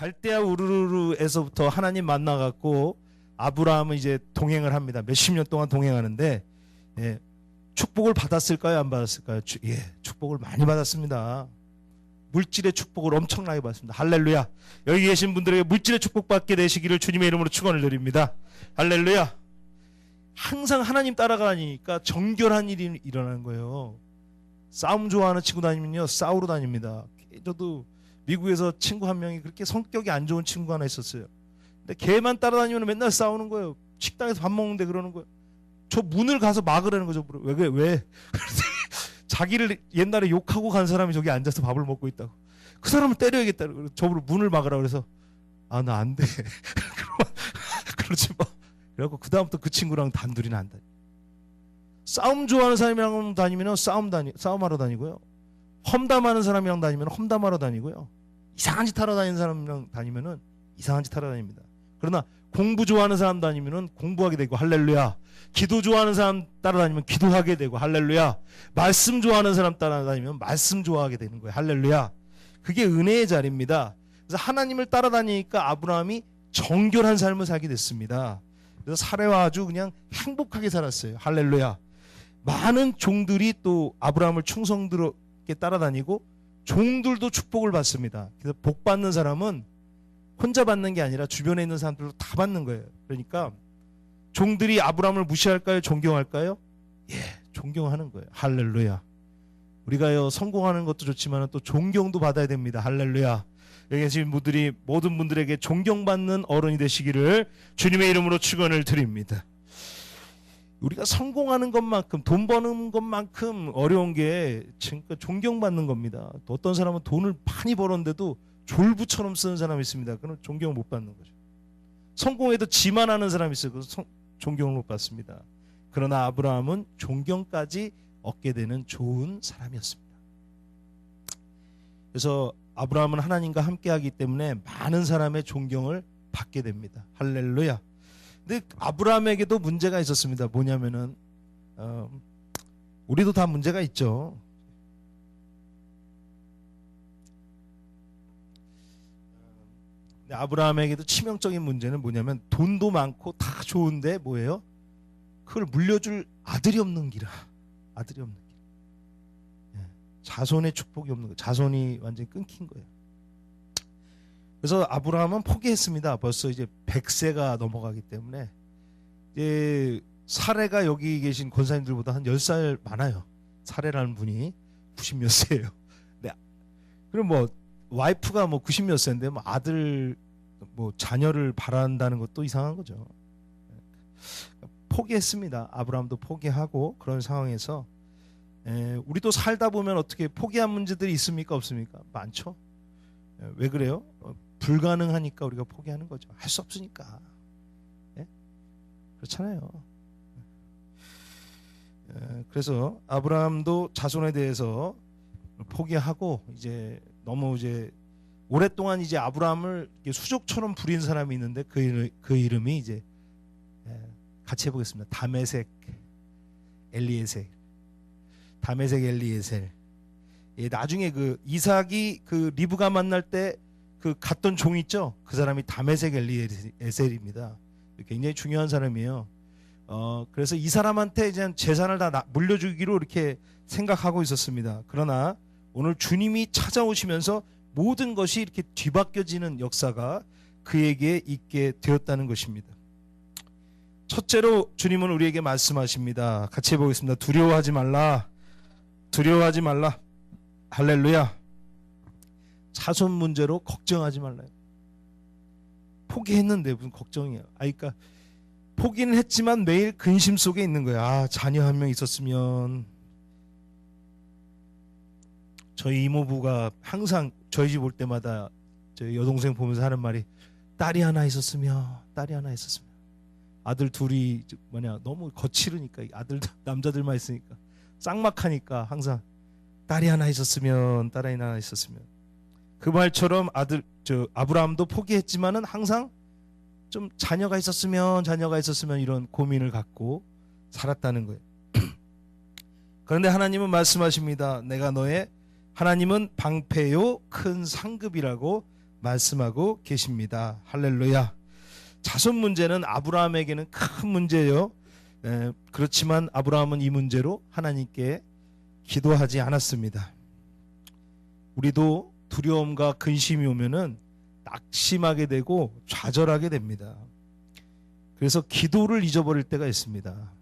갈대아 우르르에서부터 하나님 만나갖고 아브라함은 이제 동행을 합니다. 몇십 년 동안 동행하는데 축복을 받았을까요? 안 받았을까요? 축복을 많이 받았습니다. 물질의 축복을 엄청나게 받습니다. 할렐루야. 여기 계신 분들에게 물질의 축복받게 되시기를 주님의 이름으로 축원을 드립니다. 할렐루야. 항상 하나님 따라가니까 정결한 일이 일어나는 거예요. 싸움 좋아하는 친구 다니면요 싸우러 다닙니다. 저도 미국에서 친구 한 명이 그렇게 성격이 안 좋은 친구가 하나 있었어요. 근데 걔만 따라다니면 맨날 싸우는 거예요. 식당에서 밥 먹는데 그러는 거예요. 저 문을 가서 막으라는 거죠. 왜? 자기를 옛날에 욕하고 간 사람이 저기 앉아서 밥을 먹고 있다고. 그 사람을 때려야겠다. 저를 문을 막으라 그래서 나 안 돼. 그러지 마. 그래갖고 그 다음부터 그 친구랑 단둘이는 안 다니. 싸움 좋아하는 사람이랑 다니면 싸움하러 다니고요. 험담하는 사람이랑 다니면 험담하러 다니고요. 이상한 짓 하러 다니는 사람이랑 다니면은 이상한 짓 하러 다닙니다. 그러나 공부 좋아하는 사람 다니면은 공부하게 되고 할렐루야. 기도 좋아하는 사람 따라다니면 기도하게 되고 할렐루야. 말씀 좋아하는 사람 따라다니면 말씀 좋아하게 되는 거예요. 할렐루야. 그게 은혜의 자리입니다. 그래서 하나님을 따라다니니까 아브라함이 정결한 삶을 살게 됐습니다. 그래서 사례와 아주 그냥 행복하게 살았어요. 할렐루야. 많은 종들이 또 아브라함을 충성스럽게 따라다니고 종들도 축복을 받습니다. 그래서 복 받는 사람은 혼자 받는 게 아니라 주변에 있는 사람들도 다 받는 거예요. 그러니까 종들이 아브라함을 무시할까요? 존경할까요? 존경하는 거예요. 할렐루야. 우리가요 성공하는 것도 좋지만 또 존경도 받아야 됩니다. 할렐루야. 여기 계신 분들이 모든 분들에게 존경받는 어른이 되시기를 주님의 이름으로 축원을 드립니다. 우리가 성공하는 것만큼 돈 버는 것만큼 어려운 게 존경받는 겁니다. 또 어떤 사람은 돈을 많이 벌었는데도 졸부처럼 쓰는 사람이 있습니다. 그럼 존경을 못 받는 거죠. 성공해도 지만 하는 사람이 있어요. 존경을 못 받습니다. 그러나 아브라함은 존경까지 얻게 되는 좋은 사람이었습니다. 그래서 아브라함은 하나님과 함께하기 때문에 많은 사람의 존경을 받게 됩니다. 할렐루야. 근데 아브라함에게도 문제가 있었습니다. 뭐냐면은 우리도 다 문제가 있죠. 아브라함에게도 치명적인 문제는 뭐냐면 돈도 많고 다 좋은데 뭐예요? 그걸 물려줄 아들이 없는 기라. 아들이 없는 길. 자손의 축복이 없는 거예요. 자손이 완전히 끊긴 거예요. 그래서 아브라함은 포기했습니다. 벌써 이제 100세가 넘어가기 때문에 이제 사레가 여기 계신 권사님들보다 한 10살 많아요. 사레라는 분이 90몇 세예요. 네. 그럼 뭐 와이프가 뭐 90몇 세인데 뭐 아들 뭐 자녀를 바란다는 것도 이상한 거죠. 포기했습니다. 아브라함도 포기하고 그런 상황에서 우리도 살다 보면 어떻게 포기한 문제들이 있습니까? 없습니까? 많죠. 왜 그래요? 불가능하니까 우리가 포기하는 거죠. 할 수 없으니까. 그렇잖아요. 그래서 아브라함도 자손에 대해서 포기하고 이제 너무 이제 오랫동안 이제 아브라함을 수족처럼 부린 사람이 있는데 그 이름이 이제 같이 해보겠습니다. 다메섹 엘리에셀. 다메섹 엘리에셀. 나중에 그 이삭이 그 리브가 만날 때 그 갔던 종 있죠. 그 사람이 다메섹 엘리에셀입니다. 굉장히 중요한 사람이에요. 그래서 이 사람한테 이제 재산을 다 물려주기로 이렇게 생각하고 있었습니다. 그러나 오늘 주님이 찾아오시면서 모든 것이 이렇게 뒤바뀌어지는 역사가 그에게 있게 되었다는 것입니다. 첫째로 주님은 우리에게 말씀하십니다. 같이 해보겠습니다. 두려워하지 말라. 두려워하지 말라. 할렐루야. 자손 문제로 걱정하지 말라요. 포기했는데 무슨 걱정이에요. 그러니까 포기는 했지만 매일 근심 속에 있는 거예요. 자녀 한 명 있었으면. 저희 이모부가 항상 저희 집 올 때마다 저희 여동생 보면서 하는 말이 딸이 하나 있었으면, 딸이 하나 있었으면. 아들 둘이 너무 거칠으니까 남자들만 있으니까 쌍막하니까 항상 딸이 하나 있었으면, 딸이 하나 있었으면. 그 말처럼 아브라함도 포기했지만은 항상 좀 자녀가 있었으면 이런 고민을 갖고 살았다는 거예요. 그런데 하나님은 말씀하십니다. 하나님은 방패요 큰 상급이라고 말씀하고 계십니다. 할렐루야. 자손 문제는 아브라함에게는 큰 문제예요. 그렇지만 아브라함은 이 문제로 하나님께 기도하지 않았습니다. 우리도 두려움과 근심이 오면은 낙심하게 되고 좌절하게 됩니다. 그래서 기도를 잊어버릴 때가 있습니다.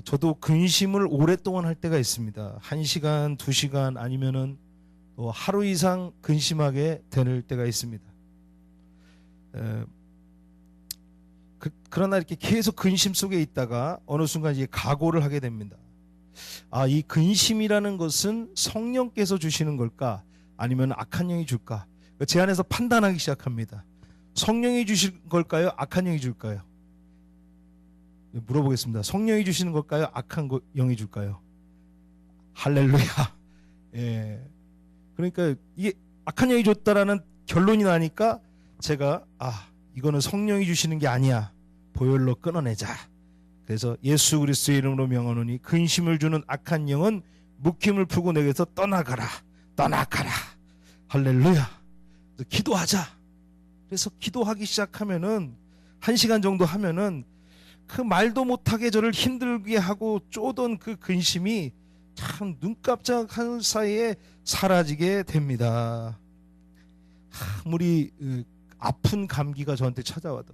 저도 근심을 오랫동안 할 때가 있습니다. 1시간, 2시간 아니면은 또 하루 이상 근심하게 될 때가 있습니다. 그러나 이렇게 계속 근심 속에 있다가 어느 순간 이제 각오를 하게 됩니다. 이 근심이라는 것은 성령께서 주시는 걸까? 아니면 악한 영이 줄까? 제 안에서 판단하기 시작합니다. 성령이 주실 걸까요? 악한 영이 줄까요? 물어보겠습니다. 성령이 주시는 걸까요? 악한 영이 줄까요? 할렐루야. 예. 그러니까 이게 악한 영이 줬다라는 결론이 나니까 제가 이거는 성령이 주시는 게 아니야. 보혈로 끊어내자. 그래서 예수 그리스도의 이름으로 명하노니 근심을 주는 악한 영은 묶임을 풀고 내게서 떠나가라. 떠나가라. 할렐루야. 그래서 기도하자. 그래서 기도하기 시작하면은 1시간 정도 하면은 그 말도 못하게 저를 힘들게 하고 쪼던 그 근심이 참 눈 깜짝한 사이에 사라지게 됩니다. 아무리 아픈 감기가 저한테 찾아와도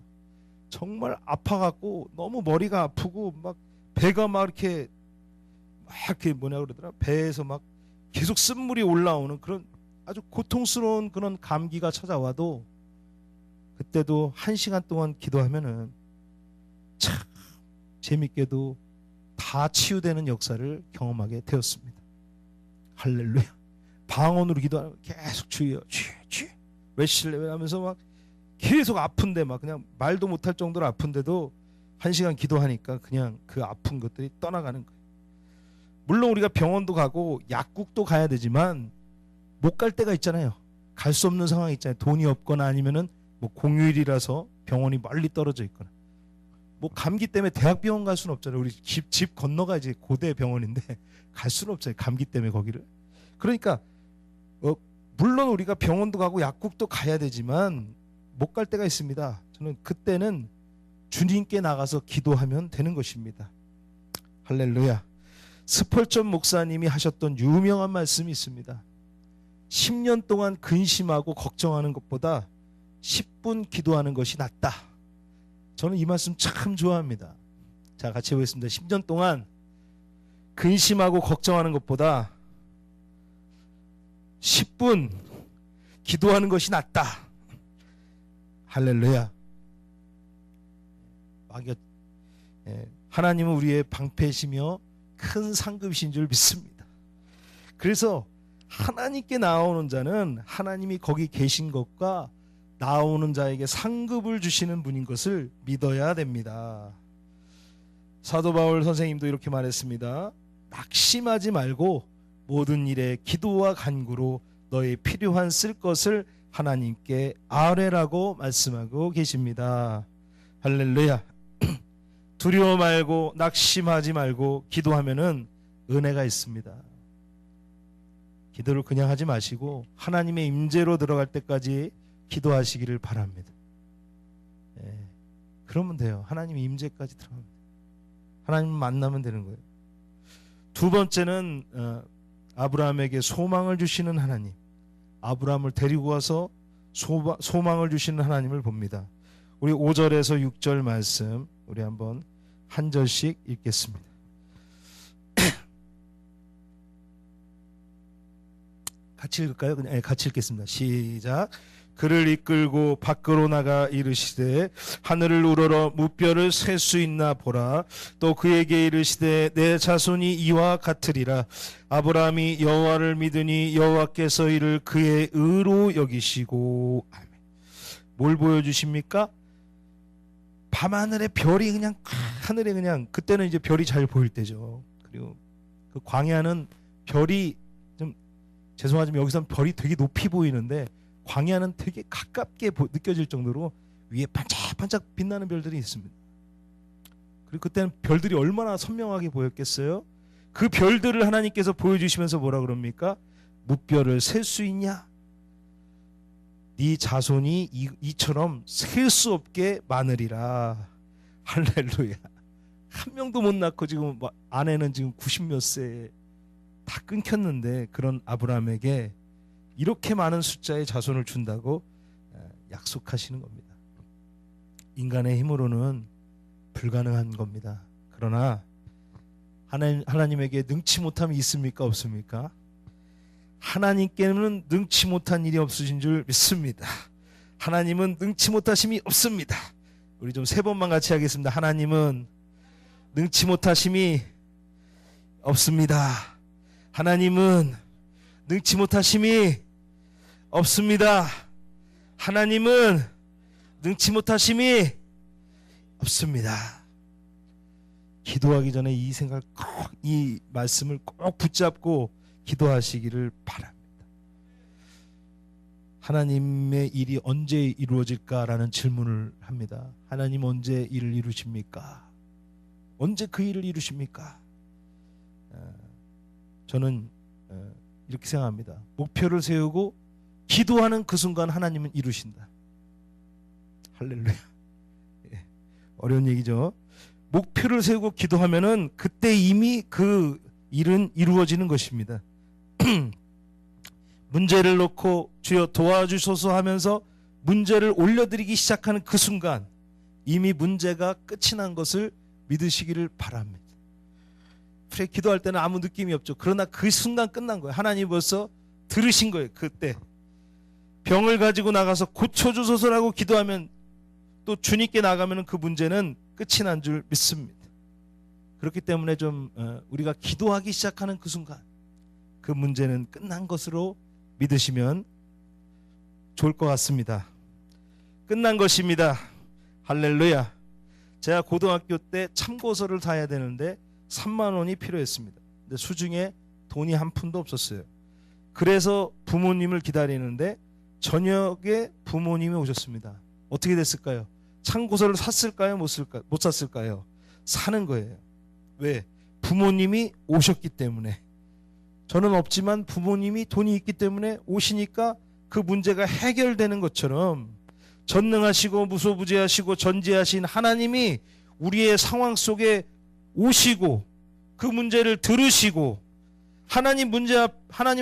정말 아파갖고 너무 머리가 아프고 막 배가 막 이렇게 뭐냐 그러더라, 배에서 막 계속 쓴물이 올라오는 그런 아주 고통스러운 그런 감기가 찾아와도 그때도 1시간 동안 기도하면은 참 재밌게도 다 치유되는 역사를 경험하게 되었습니다. 할렐루야. 방언으로 기도하면 계속 주여 주여 외칠래 하면서 막 계속 아픈데 막 그냥 말도 못할 정도로 아픈데도 1시간 기도하니까 그냥 그 아픈 것들이 떠나가는 거예요. 물론 우리가 병원도 가고 약국도 가야 되지만 못 갈 때가 있잖아요. 갈 수 없는 상황이 있잖아요. 돈이 없거나 아니면은 뭐 공휴일이라서 병원이 멀리 떨어져 있거나 뭐 감기 때문에 대학병원 갈 수는 없잖아요. 우리 집 건너가 이제 고대 병원인데 갈 수는 없잖아요. 감기 때문에 거기를. 그러니까 물론 우리가 병원도 가고 약국도 가야 되지만 못 갈 때가 있습니다. 저는 그때는 주님께 나가서 기도하면 되는 것입니다. 할렐루야. 스펄전 목사님이 하셨던 유명한 말씀이 있습니다. 10년 동안 근심하고 걱정하는 것보다 10분 기도하는 것이 낫다. 저는 이 말씀 참 좋아합니다. 자, 같이 해보겠습니다. 10년 동안 근심하고 걱정하는 것보다 10분 기도하는 것이 낫다. 할렐루야. 하나님은 우리의 방패시며 큰 상급이신 줄 믿습니다. 그래서 하나님께 나오는 자는 하나님이 거기 계신 것과 나오는 자에게 상급을 주시는 분인 것을 믿어야 됩니다. 사도 바울 선생님도 이렇게 말했습니다. 낙심하지 말고 모든 일에 기도와 간구로 너의 필요한 쓸 것을 하나님께 아뢰라고 말씀하고 계십니다. 할렐루야. 두려워 말고 낙심하지 말고 기도하면은 은혜가 있습니다. 기도를 그냥 하지 마시고 하나님의 임재로 들어갈 때까지 기도하시기를 바랍니다. 그러면 돼요. 하나님의 임재까지 들어가면 돼요. 하나님 만나면 되는 거예요. 두 번째는 아브라함에게 소망을 주시는 하나님, 아브라함을 데리고 와서 소망을 주시는 하나님을 봅니다. 우리 5절에서 6절 말씀 우리 한번 한 절씩 읽겠습니다. 같이 읽을까요? 그냥 같이 읽겠습니다. 시작. 그를 이끌고 밖으로 나가 이르시되 하늘을 우러러 무뼈를 셀 수 있나 보라. 또 그에게 이르시되 내 자손이 이와 같으리라. 아브라함이 여호와를 믿으니 여호와께서 이를 그의 의로 여기시고. 아멘. 뭘 보여주십니까? 밤하늘에 별이 그냥 하늘에 그냥 그때는 이제 별이 잘 보일 때죠. 그리고 그 광야는 별이 좀 죄송하지만 여기서는 별이 되게 높이 보이는데 광야는 되게 가깝게 느껴질 정도로 위에 반짝반짝 빛나는 별들이 있습니다. 그리고 그때는 별들이 얼마나 선명하게 보였겠어요? 그 별들을 하나님께서 보여주시면서 뭐라 그럽니까? 무뼈를 셀 수 있냐? 네 자손이 이처럼 셀 수 없게 많으리라. 할렐루야. 한 명도 못 낳고 지금 아내는 지금 90몇 세에 다 끊겼는데 그런 아브라함에게 이렇게 많은 숫자의 자손을 준다고 약속하시는 겁니다. 인간의 힘으로는 불가능한 겁니다. 그러나 하나님에게 능치 못함이 있습니까? 없습니까? 하나님께는 능치 못한 일이 없으신 줄 믿습니다. 하나님은 능치 못하심이 없습니다. 우리 좀 세 번만 같이 하겠습니다. 하나님은 능치 못하심이 없습니다. 하나님은 능치 못하심이 없습니다. 하나님은 능치 못하심이 없습니다. 기도하기 전에 이 생각 꼭, 이 말씀을 꼭 붙잡고 기도하시기를 바랍니다. 하나님의 일이 언제 이루어질까라는 질문을 합니다. 하나님 언제 일을 이루십니까? 언제 그 일을 이루십니까? 저는 이렇게 생각합니다. 목표를 세우고 기도하는 그 순간 하나님은 이루신다. 할렐루야. 어려운 얘기죠. 목표를 세우고 기도하면은 그때 이미 그 일은 이루어지는 것입니다. 문제를 놓고 주여 도와주소서 하면서 문제를 올려드리기 시작하는 그 순간 이미 문제가 끝이 난 것을 믿으시기를 바랍니다. 그래, 기도할 때는 아무 느낌이 없죠. 그러나 그 순간 끝난 거예요. 하나님이 벌써 들으신 거예요. 그때 병을 가지고 나가서 고쳐주소서라고 기도하면 또 주님께 나가면 그 문제는 끝이 난 줄 믿습니다. 그렇기 때문에 좀 우리가 기도하기 시작하는 그 순간 그 문제는 끝난 것으로 믿으시면 좋을 것 같습니다. 끝난 것입니다. 할렐루야. 제가 고등학교 때 참고서를 다 해야 되는데 3만 원이 필요했습니다. 근데 수중에 돈이 한 푼도 없었어요. 그래서 부모님을 기다리는데 저녁에 부모님이 오셨습니다. 어떻게 됐을까요? 참고서를 샀을까요? 못 샀을까요? 사는 거예요. 왜? 부모님이 오셨기 때문에. 저는 없지만 부모님이 돈이 있기 때문에 오시니까 그 문제가 해결되는 것처럼 전능하시고 무소부재하시고 전지하신 하나님이 우리의 상황 속에 오시고 그 문제를 들으시고 하나님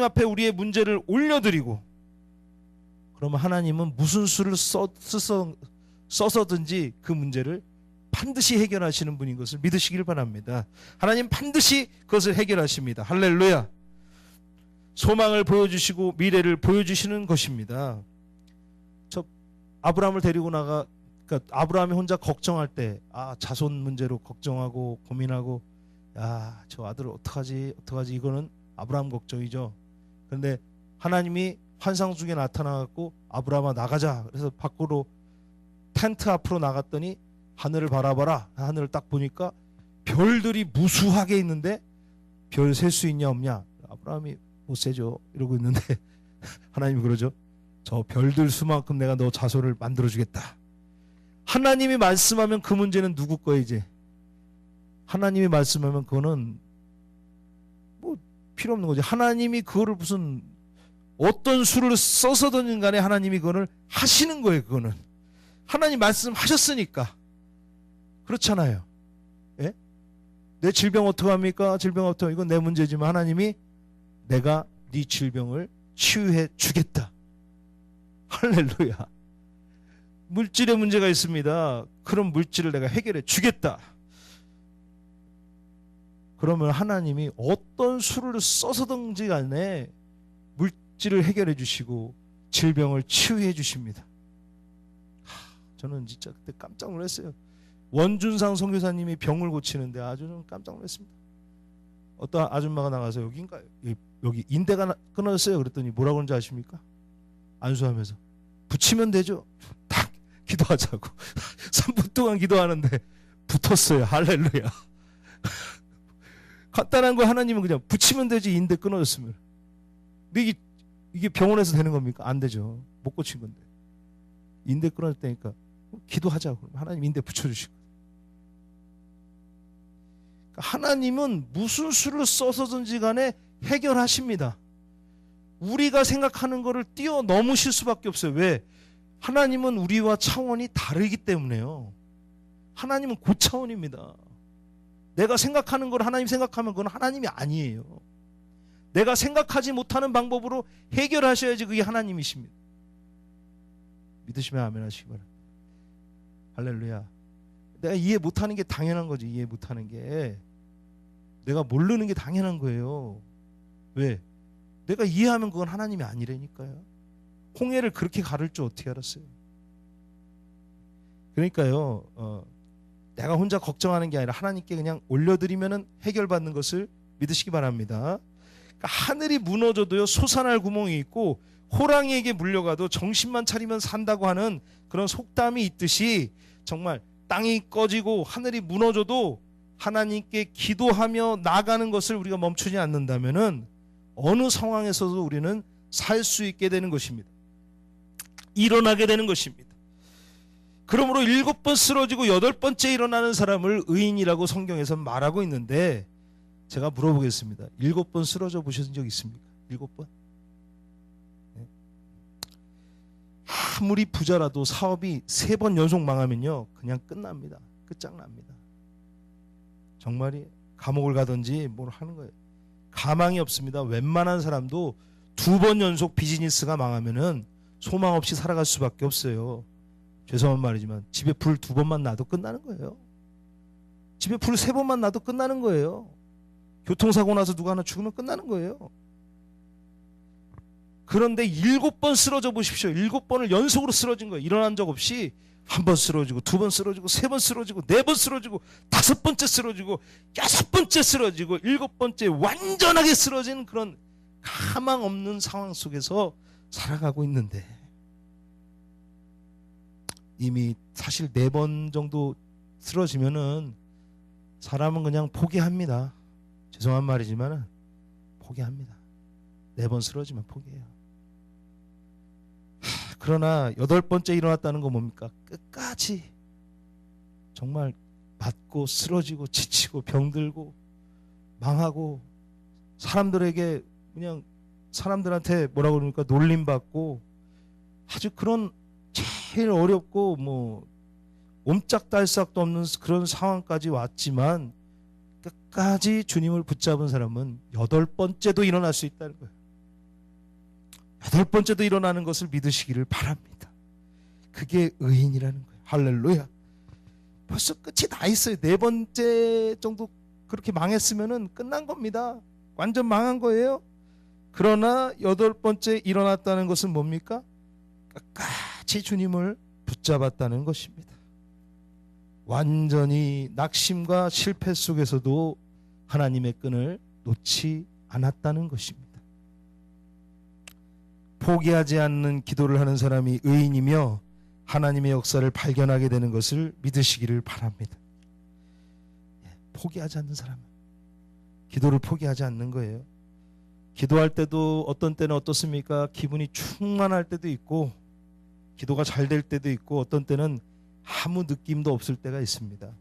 앞에 우리의 문제를 올려드리고 그러면 하나님은 무슨 수를 써서든지 그 문제를 반드시 해결하시는 분인 것을 믿으시길 바랍니다. 하나님 반드시 그것을 해결하십니다. 할렐루야. 소망을 보여주시고 미래를 보여주시는 것입니다. 저 아브라함을 데리고 그러니까 아브라함이 혼자 걱정할 때 자손 문제로 걱정하고 고민하고 저 아들 어떡하지 이거는 아브라함 걱정이죠. 그런데 하나님이 환상 중에 나타나갖고 아브라함아 나가자. 그래서 밖으로 텐트 앞으로 나갔더니 하늘을 바라봐라. 하늘을 딱 보니까 별들이 무수하게 있는데 별 셀 수 있냐 없냐. 아브라함이 못 세죠. 이러고 있는데 하나님이 그러죠. 저 별들 수만큼 내가 너 자손을 만들어주겠다. 하나님이 말씀하면 그 문제는 누구 거예요 이제. 하나님이 말씀하면 그거는 뭐 필요 없는 거지. 하나님이 그거를 무슨 어떤 수를 써서든 간에 하나님이 그거를 하시는 거예요. 그거는 하나님 말씀하셨으니까. 그렇잖아요. 예? 내 질병 어떡합니까? 질병 어떡 이건 내 문제지만 하나님이 내가 네 질병을 치유해 주겠다. 할렐루야. 물질의 문제가 있습니다. 그런 물질을 내가 해결해 주겠다. 그러면 하나님이 어떤 수를 써서든지 간에 물질을 해결해 주시고 질병을 치유해 주십니다. 저는 진짜 그때 깜짝 놀랐어요. 원준상 선교사님이 병을 고치는데 아주 좀 깜짝 놀랐습니다. 어떤 아줌마가 나가서 여기인가요? 여기 인대가 끊어졌어요. 그랬더니 뭐라고 하는지 아십니까? 안수하면서 붙이면 되죠. 딱 기도하자고 3분 동안 기도하는데 붙었어요. 할렐루야. 간단한 거 하나님은 그냥 붙이면 되지. 인대 끊어졌으면. 근데 이게 병원에서 되는 겁니까? 안 되죠. 못 고친 건데. 인대 끊어졌다니까 기도하자고. 하나님 인대 붙여주시고. 하나님은 무슨 수를 써서든지 간에 해결하십니다. 우리가 생각하는 거를 뛰어넘으실 수밖에 없어요. 왜? 하나님은 우리와 차원이 다르기 때문에요. 하나님은 고차원입니다. 내가 생각하는 걸 하나님 생각하면 그건 하나님이 아니에요. 내가 생각하지 못하는 방법으로 해결하셔야지 그게 하나님이십니다. 믿으시면 아멘 하시기 바랍니다. 할렐루야. 내가 이해 못하는 게 당연한 거지. 이해 못하는 게 내가 모르는 게 당연한 거예요. 왜? 내가 이해하면 그건 하나님이 아니라니까요. 홍해를 그렇게 가를 줄 어떻게 알았어요? 그러니까요, 내가 혼자 걱정하는 게 아니라 하나님께 그냥 올려드리면은 해결받는 것을 믿으시기 바랍니다. 그러니까 하늘이 무너져도요, 솟아날 구멍이 있고 호랑이에게 물려가도 정신만 차리면 산다고 하는 그런 속담이 있듯이 정말 땅이 꺼지고 하늘이 무너져도 하나님께 기도하며 나가는 것을 우리가 멈추지 않는다면은 어느 상황에서도 우리는 살 수 있게 되는 것입니다. 일어나게 되는 것입니다. 그러므로 7번 쓰러지고 8번째 일어나는 사람을 의인이라고 성경에서 말하고 있는데 제가 물어보겠습니다. 7번 쓰러져 보신 적 있습니까? 7번? 네. 아무리 부자라도 사업이 3번 연속 망하면요 그냥 끝납니다. 끝장납니다. 정말이 감옥을 가든지 뭘 하는 거예요. 가망이 없습니다. 웬만한 사람도 2번 연속 비즈니스가 망하면은 소망 없이 살아갈 수밖에 없어요. 죄송한 말이지만 집에 불 2번만 놔도 끝나는 거예요. 집에 불 3번만 놔도 끝나는 거예요. 교통사고 나서 누가 하나 죽으면 끝나는 거예요. 그런데 7번 쓰러져 보십시오. 7번을 연속으로 쓰러진 거예요. 일어난 적 없이 1번 쓰러지고 2번 쓰러지고 3번 쓰러지고 4번 쓰러지고 5번째 쓰러지고 6번째 쓰러지고 7번째 완전하게 쓰러진 그런 가망 없는 상황 속에서 살아가고 있는데 이미 사실 4번 정도 쓰러지면은 사람은 그냥 포기합니다. 죄송한 말이지만은 포기합니다. 4번 쓰러지면 포기해요. 그러나 8번째 일어났다는 건 뭡니까? 끝까지 정말 맞고 쓰러지고 지치고 병들고 망하고 사람들에게 그냥 사람들한테 뭐라고 그러니까 놀림받고 아주 그런 제일 어렵고 뭐 옴짝달싹도 없는 그런 상황까지 왔지만 끝까지 주님을 붙잡은 사람은 8번째도 일어날 수 있다는 거예요. 8번째도 일어나는 것을 믿으시기를 바랍니다. 그게 의인이라는 거예요. 할렐루야. 벌써 끝이 다 있어요. 4번째 정도 그렇게 망했으면은 끝난 겁니다. 완전 망한 거예요. 그러나 8번째 일어났다는 것은 뭡니까? 끝까지 주님을 붙잡았다는 것입니다. 완전히 낙심과 실패 속에서도 하나님의 끈을 놓지 않았다는 것입니다. 포기하지 않는 기도를 하는 사람이 의인이며 하나님의 역사를 발견하게 되는 것을 믿으시기를 바랍니다. 포기하지 않는 사람은 기도를 포기하지 않는 거예요. 기도할 때도 어떤 때는 어떻습니까? 기분이 충만할 때도 있고 기도가 잘 될 때도 있고 어떤 때는 아무 느낌도 없을 때가 있습니다.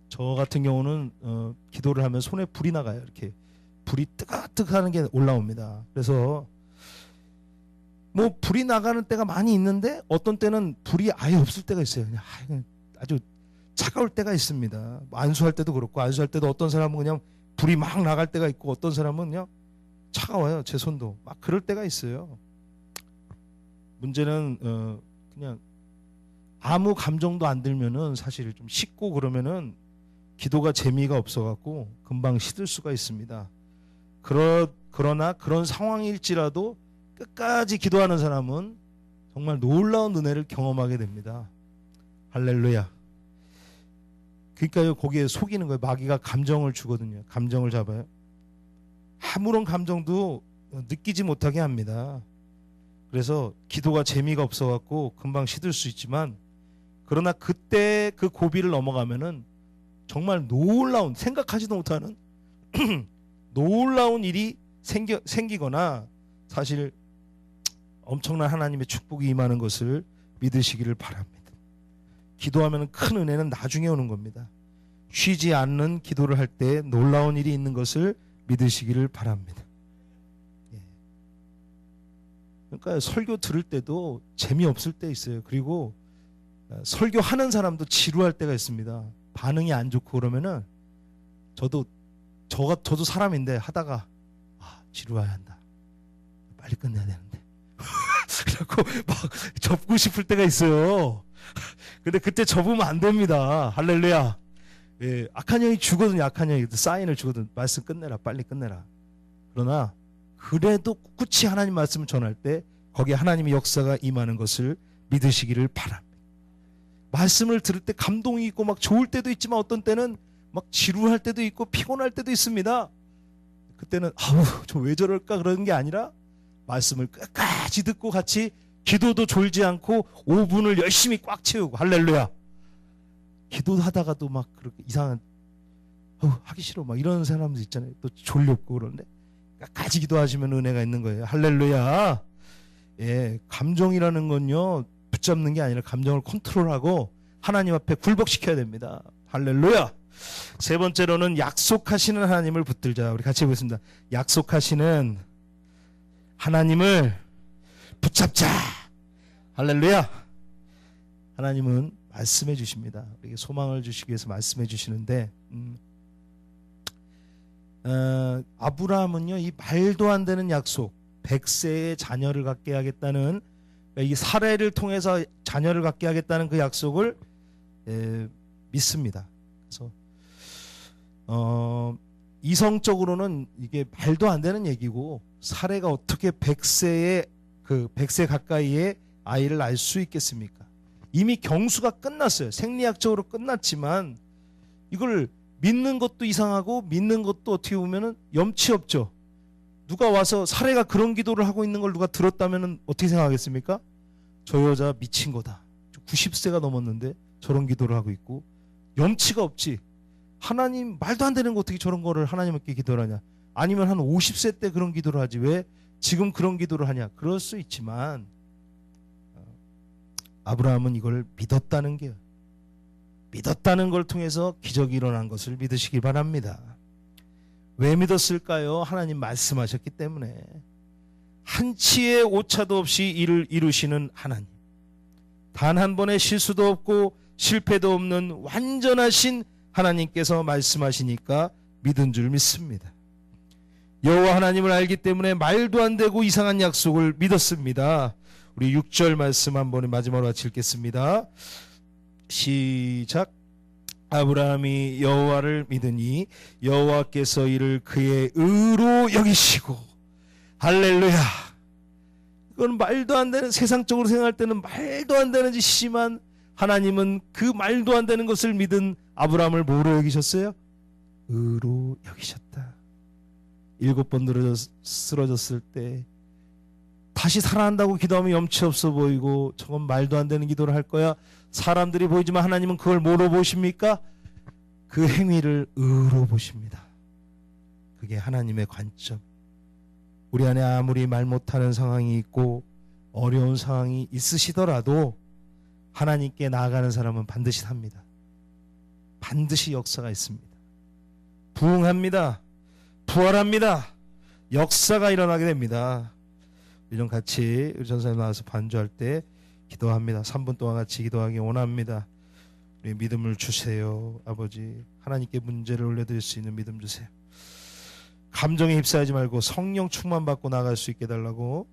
저 같은 경우는 기도를 하면 손에 불이 나가요. 이렇게 불이 뜨거뜨거하는 게 올라옵니다. 그래서 뭐 불이 나가는 때가 많이 있는데 어떤 때는 불이 아예 없을 때가 있어요. 그냥 아주 차가울 때가 있습니다. 안수할 때도 그렇고 안수할 때도 어떤 사람은 그냥 불이 막 나갈 때가 있고 어떤 사람은 그냥 차가워요. 제 손도 막 그럴 때가 있어요. 문제는 그냥 아무 감정도 안 들면은 사실 좀 식고 그러면은 기도가 재미가 없어갖고 금방 시들 수가 있습니다. 그러나 그런 상황일지라도 끝까지 기도하는 사람은 정말 놀라운 은혜를 경험하게 됩니다. 할렐루야. 그러니까요 거기에 속이는 거예요. 마귀가 감정을 주거든요. 감정을 잡아요. 아무런 감정도 느끼지 못하게 합니다. 그래서 기도가 재미가 없어갖고 금방 시들 수 있지만 그러나 그때 그 고비를 넘어가면은 정말 놀라운 생각하지도 못하는 놀라운 일이 생기거나 사실 엄청난 하나님의 축복이 임하는 것을 믿으시기를 바랍니다. 기도하면 큰 은혜는 나중에 오는 겁니다. 쉬지 않는 기도를 할 때 놀라운 일이 있는 것을 믿으시기를 바랍니다. 그러니까 설교 들을 때도 재미없을 때 있어요. 그리고 설교하는 사람도 지루할 때가 있습니다. 반응이 안 좋고 그러면은 저도 사람인데 하다가 지루해야 한다. 빨리 끝내야 되는데. 그래갖고 막 접고 싶을 때가 있어요. 근데 그때 접으면 안 됩니다. 할렐루야. 예, 악한 영이 주거든요. 악한 영이 사인을 주거든. 말씀 끝내라. 빨리 끝내라. 그러나 그래도 꿋꿋이 하나님 말씀을 전할 때 거기에 하나님의 역사가 임하는 것을 믿으시기를 바랍니다. 말씀을 들을 때 감동이 있고 막 좋을 때도 있지만 어떤 때는 막 지루할 때도 있고 피곤할 때도 있습니다. 그때는 저 왜 저럴까 그런 게 아니라 말씀을 끝까지 듣고 같이 기도도 졸지 않고 5분을 열심히 꽉 채우고 할렐루야. 기도하다가도 막 그렇게 이상한 하기 싫어 막 이런 사람들 있잖아요. 또 졸렵고 그런데 끝까지 기도하시면 은혜가 있는 거예요. 할렐루야. 예, 감정이라는 건요 붙잡는 게 아니라 감정을 컨트롤하고 하나님 앞에 굴복시켜야 됩니다. 할렐루야. 세 번째로는 약속하시는 하나님을 붙들자. 우리 같이 해보겠습니다. 약속하시는 하나님을 붙잡자. 할렐루야. 하나님은 말씀해 주십니다. 우리에게 소망을 주시기 위해서 말씀해 주시는데 아브라함은요 이 말도 안 되는 약속 100세의 자녀를 갖게 하겠다는 이 사례를 통해서 자녀를 갖게 하겠다는 그 약속을 믿습니다. 그래서 이성적으로는 이게 말도 안 되는 얘기고 사례가 어떻게 100세 가까이의 아이를 낳을 수 있겠습니까? 이미 경수가 끝났어요. 생리학적으로 끝났지만 이걸 믿는 것도 이상하고 믿는 것도 어떻게 보면은 염치 없죠. 누가 와서 사례가 그런 기도를 하고 있는 걸 누가 들었다면 어떻게 생각하겠습니까? 저 여자 미친 거다. 90세가 넘었는데 저런 기도를 하고 있고 염치가 없지. 하나님 말도 안 되는 거 어떻게 저런 거를 하나님께 기도를 하냐. 아니면 한 50세 때 그런 기도를 하지 왜 지금 그런 기도를 하냐. 그럴 수 있지만 아브라함은 이걸 믿었다는 걸 통해서 기적이 일어난 것을 믿으시기 바랍니다. 왜 믿었을까요? 하나님 말씀하셨기 때문에. 한치의 오차도 없이 일을 이루시는 하나님, 단 한 번의 실수도 없고 실패도 없는 완전하신 하나님께서 말씀하시니까 믿은 줄 믿습니다. 여호와 하나님을 알기 때문에 말도 안 되고 이상한 약속을 믿었습니다. 우리 6절 말씀 한번 마지막으로 같이 읽겠습니다. 시작. 아브라함이 여호와를 믿으니 여호와께서 이를 그의 의로 여기시고. 할렐루야. 이건 말도 안 되는, 세상적으로 생각할 때는 말도 안 되는 짓이지만 하나님은 그 말도 안 되는 것을 믿은 아브라함을 뭐로 여기셨어요? 의로 여기셨다. 7번 쓰러졌을 때 다시 살아난다고 기도하면 염치 없어 보이고 저건 말도 안 되는 기도를 할 거야. 사람들이 보이지만 하나님은 그걸 뭐로 보십니까? 그 행위를 의로 보십니다. 그게 하나님의 관점. 우리 안에 아무리 말 못하는 상황이 있고 어려운 상황이 있으시더라도 하나님께 나아가는 사람은 반드시 삽니다. 반드시 역사가 있습니다. 부흥합니다. 부활합니다. 역사가 일어나게 됩니다. 이런 같이 우리 전사님 나와서 반주할 때 기도합니다. 3분 동안 같이 기도하기 원합니다. 우리 믿음을 주세요. 아버지, 하나님께 문제를 올려드릴 수 있는 믿음 주세요. 감정에 휩싸이지 말고 성령 충만 받고 나갈 수 있게 해달라고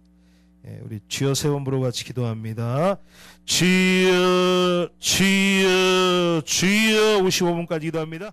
우리 주여 세 번 부르고 같이 기도합니다. 주여 주여 주여 55분까지 기도합니다.